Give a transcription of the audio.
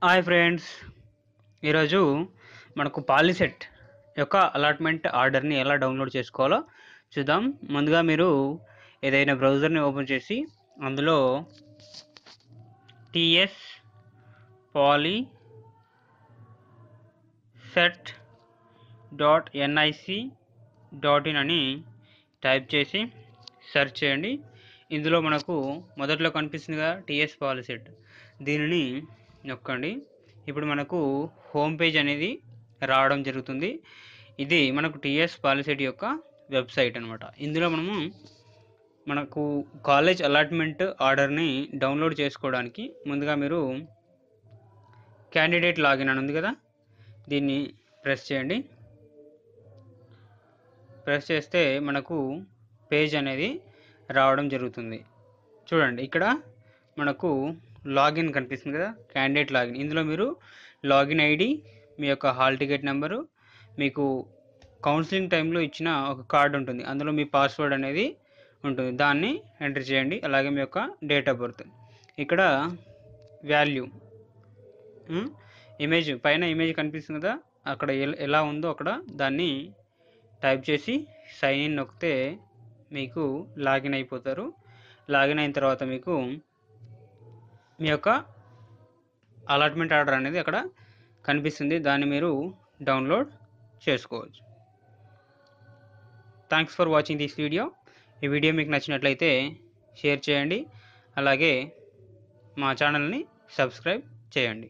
Hi friends, ఈరోజు మనకు POLYCET యొక్క అలాట్మెంట్ ఆర్డర్ని ఎలా డౌన్లోడ్ చేసుకోవాలో చూద్దాం. ముందుగా మీరు ఏదైనా బ్రౌజర్ని ఓపెన్ చేసి అందులో టీఎస్ polyset.nic.in అని టైప్ చేసి సెర్చ్ చేయండి. ఇందులో మనకు మొదట్లో కనిపిస్తుందిగా టీఎస్ పాలిసెట్, దీనిని నొక్కండి. ఇప్పుడు మనకు హోమ్ పేజ్ అనేది రావడం జరుగుతుంది. ఇది మనకు టీఎస్ పాలిసెట్ యొక్క వెబ్సైట్ అనమాట. ఇందులో మనకు కాలేజ్ అలాట్మెంట్ ఆర్డర్ని డౌన్లోడ్ చేసుకోవడానికి ముందుగా మీరు క్యాండిడేట్ లాగిన్ అని ఉంది కదా, దీన్ని ప్రెస్ చేయండి. ప్రెస్ చేస్తే మనకు పేజ్ అనేది రావడం జరుగుతుంది. చూడండి, ఇక్కడ మనకు లాగిన్ కనిపిస్తుంది కదా, క్యాండిడేట్ లాగిన్. ఇందులో మీరు లాగిన్ ఐడి, మీ యొక్క హాల్ టికెట్ నెంబరు, మీకు కౌన్సిలింగ్ టైంలో ఇచ్చిన ఒక కార్డు ఉంటుంది, అందులో మీ పాస్వర్డ్ అనేది ఉంటుంది, దాన్ని ఎంటర్ చేయండి. అలాగే మీ యొక్క డేట్ ఆఫ్ బర్త్. ఇక్కడ వాల్యూ ఇమేజ్ పైన ఇమేజ్ కనిపిస్తుంది కదా, అక్కడ ఎలా ఉందో అక్కడ దాన్ని టైప్ చేసి సైన్ ఇన్ నొక్కితే మీకు లాగిన్ అయిపోతారు. లాగిన్ అయిన తర్వాత మీకు మీ యొక్క అలాట్మెంట్ ఆర్డర్ అనేది అక్కడ కనిపిస్తుంది, దాన్ని మీరు డౌన్లోడ్ చేసుకోవచ్చు. Thanks for watching this video. ఈ వీడియో మీకు నచ్చినట్లయితే షేర్ చేయండి, అలాగే మా ఛానల్ని సబ్స్క్రైబ్ చేయండి.